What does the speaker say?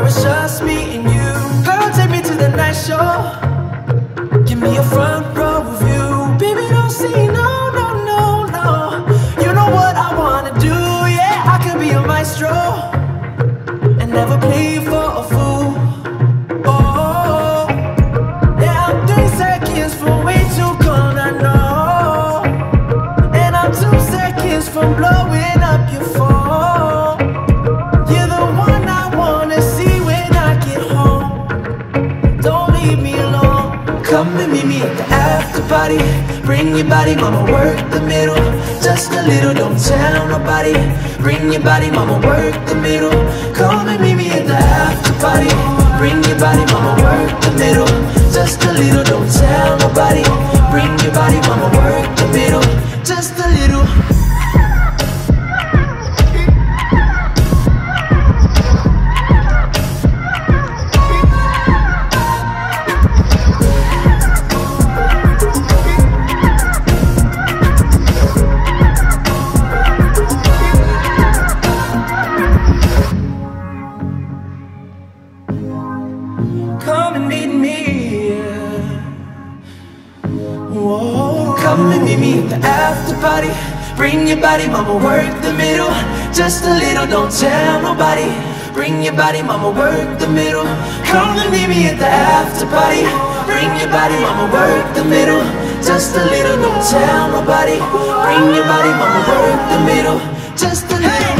it's just me and you. Girl, take me to the night show. Give me a front row view. Baby, don't see, no, no, no, no. You know what I wanna do, yeah. I could be a maestro and never play you for a fool. Oh, yeah, I'm 3 seconds from way too cold, I know. And I'm 2 seconds from blowing up your phone. You're the one I wanna see when I get home. Don't leave me alone. Come and meet me at the after party. Bring your body, mama, work the middle. Just a little, don't tell nobody. Bring your body, mama, work the middle. Come and meet me at the after party. Bring your body, mama, work the middle. Just a little, don't tell nobody. Bring your body, mama, work the middle. Just a little. Come and meet me, yeah. Whoa. Come and meet me at the after party. Bring your body, mama, work the middle. Just a little, don't tell nobody. Bring your body, mama, work the middle. Come and meet me at the after party. Bring your body, mama, work the middle. Just a little, don't tell nobody. Bring your body, mama, work the middle. Just a little.